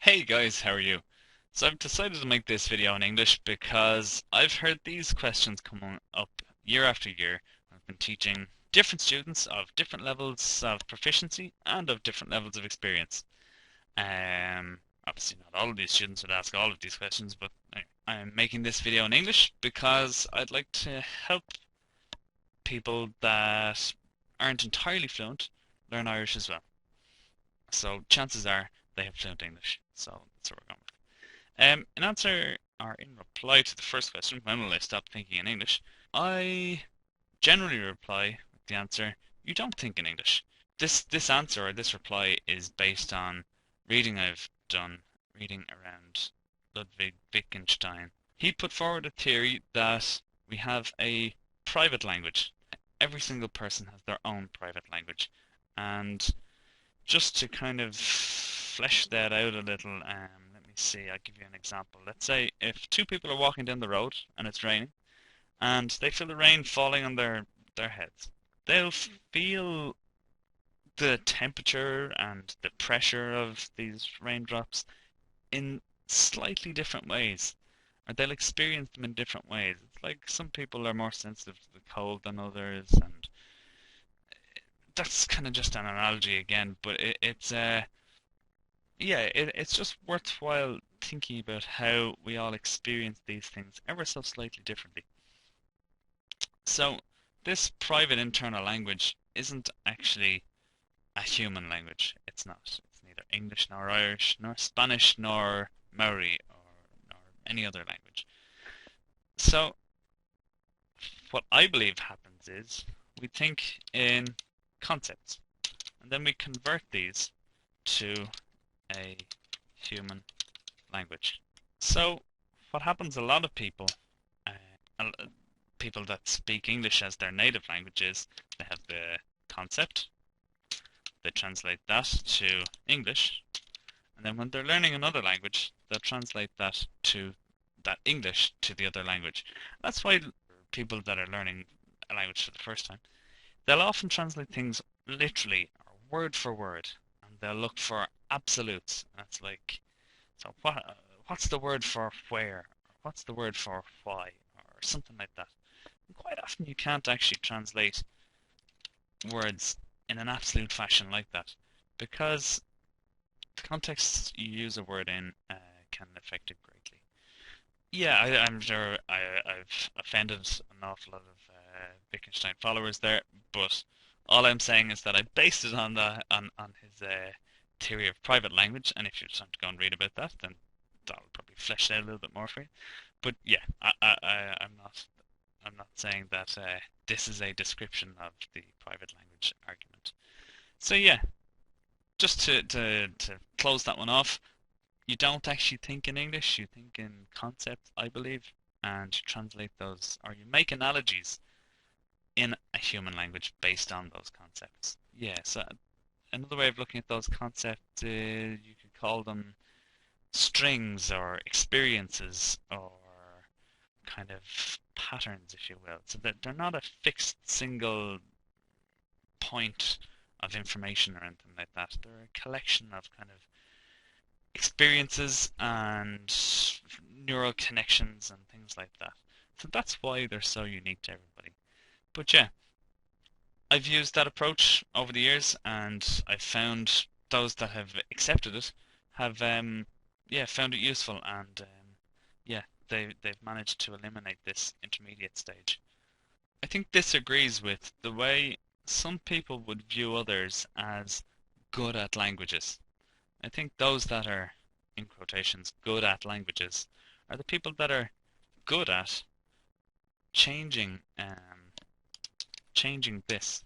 Hey guys, how are you? So I've decided to make this video in English because I've heard these questions come up year after year. I've been teaching different students of different levels of proficiency and of different levels of experience. Obviously not all of these students would ask all of these questions, but I'm making this video in English because I'd like to help people that aren't entirely fluent learn Irish as well. So chances are they have fluent English. So that's what we're going with. In answer or in reply to the first question, when will I stop thinking in English? I generally reply with the answer, you don't think in English. This answer or this reply is based on reading I've done, reading around Ludwig Wittgenstein. He put forward a theory that we have a private language. Every single person has their own private language. And just to kind of flesh that out a little, let me see, I'll give you an example. Let's say if two people are walking down the road and it's raining, and they feel the rain falling on their heads, they'll feel the temperature and the pressure of these raindrops in slightly different ways, or they'll experience them in different ways. It's like some people are more sensitive to the cold than others, and that's kind of just an analogy again, but it's just worthwhile thinking about how we all experience these things ever so slightly differently. So, this private internal language isn't actually a human language. It's not. It's neither English nor Irish, nor Spanish, nor Maori, nor any other language. So, what I believe happens is we think in concepts, and then we convert these to a human language. So, what happens, a lot of people, uh, people that speak English as their native language is, they have the concept, they translate that to English, and then when they're learning another language, they'll translate that English to the other language. That's why people that are learning a language for the first time, they'll often translate things literally or word for word, and they'll look for absolutes. And it's like, so what's the word for where? Or what's the word for why? Or something like that. And quite often you can't actually translate words in an absolute fashion like that, because the context you use a word in can affect it greatly. Yeah, I'm sure I've offended an awful lot of Wittgenstein followers there, but all I'm saying is that I based it on on his theory of private language, and if you just want to go and read about that, then that'll probably flesh it out a little bit more for you. But yeah, I'm not saying that this is a description of the private language argument. So yeah, just to close that one off, you don't actually think in English, you think in concepts, I believe, and you translate those, or you make analogies in a human language based on those concepts. Yeah, so another way of looking at those concepts, you could call them strings or experiences or kind of patterns, if you will. So that they're not a fixed single point of information or anything like that. They're a collection of kind of experiences and neural connections and things like that. So that's why they're so unique to everybody. But yeah, I've used that approach over the years, and I've found those that have accepted it have yeah, found it useful, and yeah, they've managed to eliminate this intermediate stage. I think this agrees with the way some people would view others as good at languages. I think those that are, in quotations, good at languages are the people that are good at changing changing this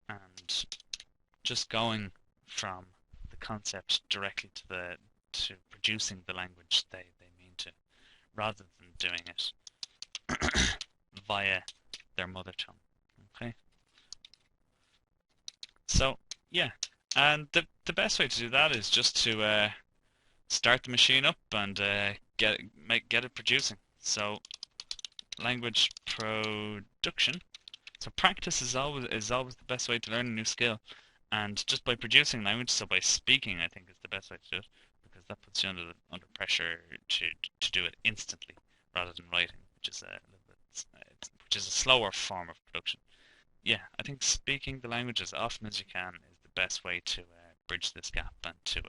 and just going from the concept directly to producing the language they mean to, rather than doing it via their mother tongue. Okay? So yeah. And the best way to do that is just to start the machine up and get it producing. So language production. So practice is always the best way to learn a new skill, and just by producing language, so by speaking, I think is the best way to do it, that puts you under pressure to do it instantly rather than writing, which is a little bit, which is a slower form of production. Yeah, I think speaking the language as often as you can is the best way to bridge this gap and to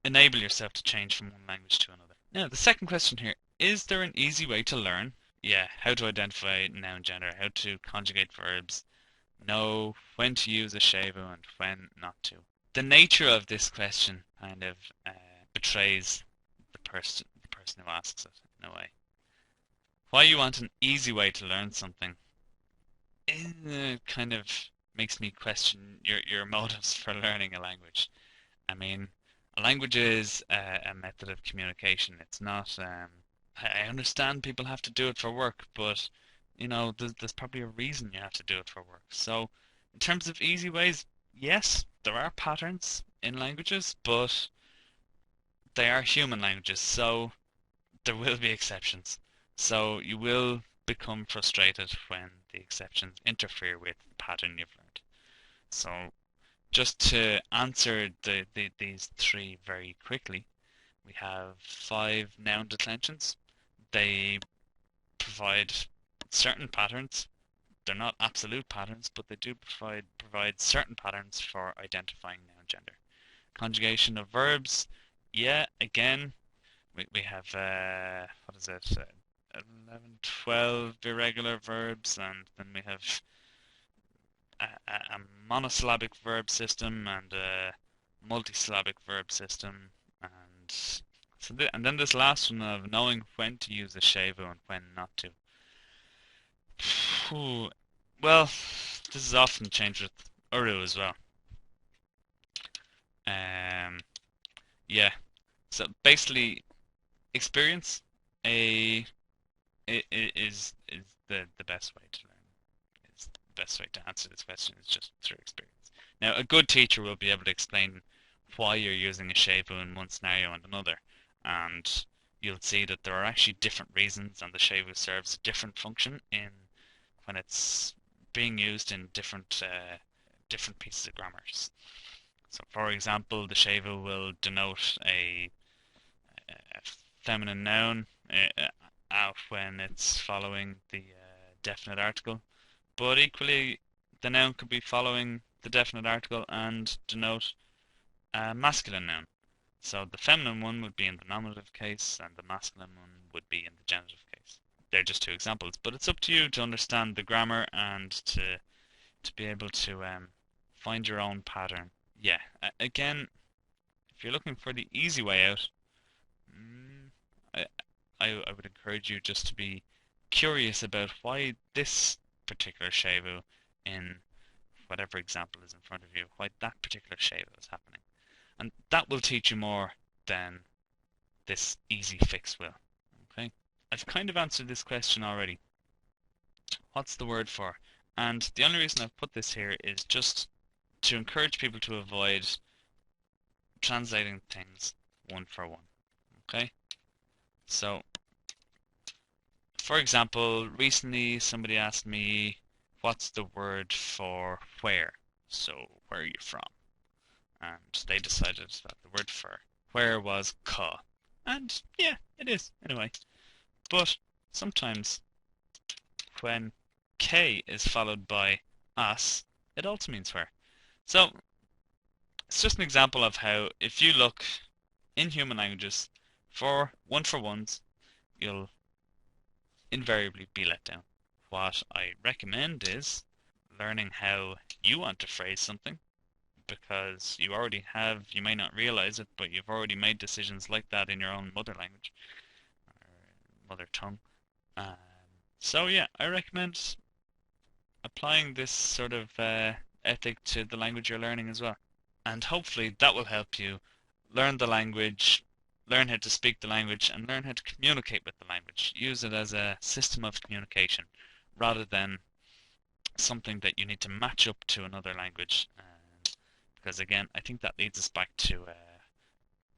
enable yourself to change from one language to another. Now, the second question here, is there an easy way to learn? Yeah, how to identify noun gender, how to conjugate verbs, know when to use a shevu and when not to. The nature of this question kind of betrays the person who asks it in a way. Why you want an easy way to learn something kind of makes me question your motives for learning a language. I mean, a language is a method of communication. It's not. I understand people have to do it for work, but there's probably a reason you have to do it for work. So, in terms of easy ways, yes, there are patterns in languages, but they are human languages, so there will be exceptions. So you will become frustrated when the exceptions interfere with the pattern you've learned. So just to answer these three very quickly, we have 5 noun declensions. They provide certain patterns. They're not absolute patterns, but they do provide certain patterns for identifying noun gender. Conjugation of verbs, yeah, again, we have, what is it, 11, 12 irregular verbs, and then we have a monosyllabic verb system and a multisyllabic verb system, and and then this last one of knowing when to use a shevu and when not to. Well, this is often changed with Uru as well. Yeah. So basically, experience a is the best way to learn. Is the best way to answer this question is just through experience. Now, a good teacher will be able to explain why you're using a shevu in one scenario and another, and you'll see that there are actually different reasons, and the shevu serves a different function in when it's being used in different pieces of grammar. So, for example, the shevu will denote a feminine noun when it's following the definite article, but equally the noun could be following the definite article and denote a masculine noun. So the feminine one would be in the nominative case and the masculine one would be in the genitive case. They're just 2 examples, but it's up to you to understand the grammar and to be able to find your own pattern. Yeah, again, if you're looking for the easy way out, I would encourage you just to be curious about why this particular shevu in whatever example is in front of you, why that particular shevu is happening. And that will teach you more than this easy fix will. Okay? I've kind of answered this question already. What's the word for? And the only reason I've put this here is just to encourage people to avoid translating things one for one. Okay? So, for example, recently somebody asked me, what's the word for where? So, where are you from? And they decided that the word for where was ka. And yeah, it is, anyway. But sometimes when k is followed by as, it also means where. So, it's just an example of how if you look in human languages for one-for-ones, you'll invariably be let down. What I recommend is learning how you want to phrase something, because you may not realize it, but you've already made decisions like that in your own mother language, or mother tongue. So yeah, I recommend applying this sort of ethic to the language you're learning as well. And hopefully that will help you learn the language, learn how to speak the language, and learn how to communicate with the language. Use it as a system of communication rather than something that you need to match up to another language. Because again, I think that leads us back to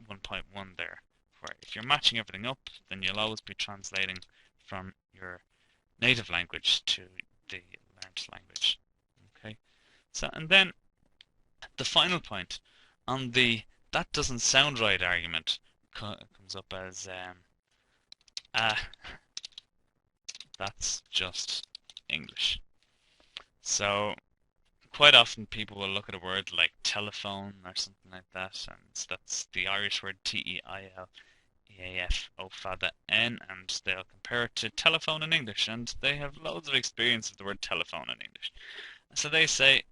1.1 there, where if you're matching everything up, then you'll always be translating from your native language to the learned language. Okay, so and then the final point on the that doesn't sound right argument comes up as ah, that's just English. So quite often people will look at a word like telephone or something like that, and that's the Irish word TEILEAF, O fada N, and they'll compare it to telephone in English, and they have loads of experience with the word telephone in English. So they say,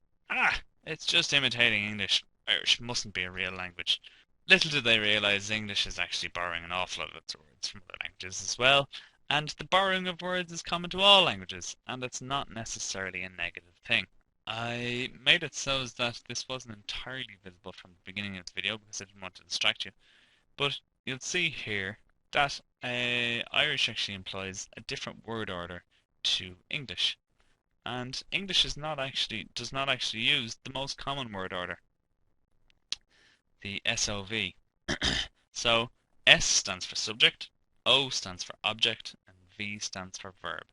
it's just imitating English. Irish mustn't be a real language. Little do they realize English is actually borrowing an awful lot of its words from other languages as well, and the borrowing of words is common to all languages, and it's not necessarily a negative thing. I made it so that this wasn't entirely visible from the beginning of the video because I didn't want to distract you, but you'll see here that Irish actually employs a different word order to English, and English does not actually use the most common word order, the SOV. So S stands for subject, O stands for object, and V stands for verb.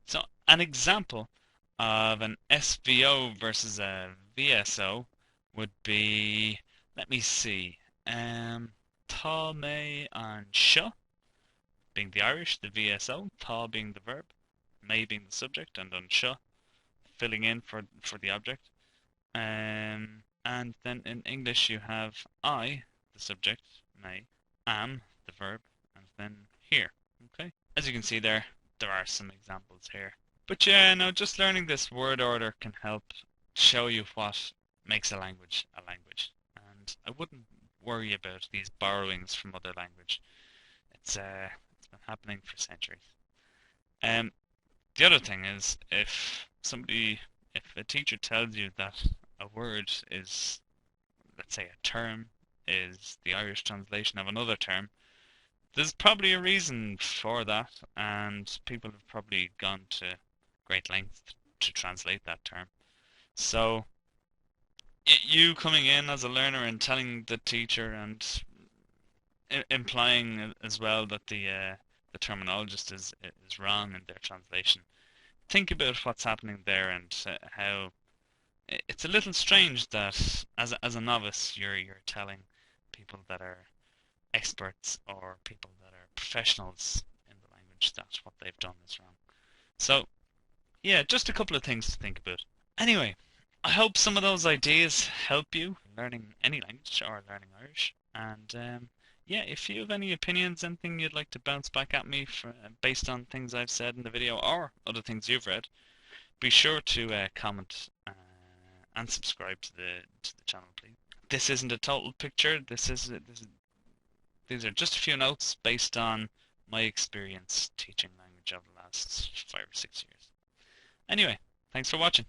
So an example of an SVO versus a VSO would be, let me see, tá mé an seo being the Irish, the VSO, tá being the verb, may being the subject, and an seo filling in for the object. And then in English you have I, the subject, may, am, the verb, and then here. Okay? As you can see there are some examples here. But yeah, no, just learning this word order can help show you what makes a language a language. And I wouldn't worry about these borrowings from other language. It's been happening for centuries. Um, the other thing is if a teacher tells you that a word is, let's say a term, is the Irish translation of another term, there's probably a reason for that, and people have probably gone to great lengths to translate that term. So you coming in as a learner and telling the teacher and implying as well that the terminologist is wrong in their translation. Think about what's happening there and how it's a little strange that as a novice you're telling people that are experts or people that are professionals in the language that what they've done is wrong. So yeah, just a couple of things to think about. Anyway, I hope some of those ideas help you learning any language or learning Irish. And yeah, if you have any opinions, anything you'd like to bounce back at me based on things I've said in the video or other things you've read, be sure to comment and subscribe to the channel, please. This isn't a total picture. These are just a few notes based on my experience teaching language over the last 5 or 6 years. Anyway, thanks for watching.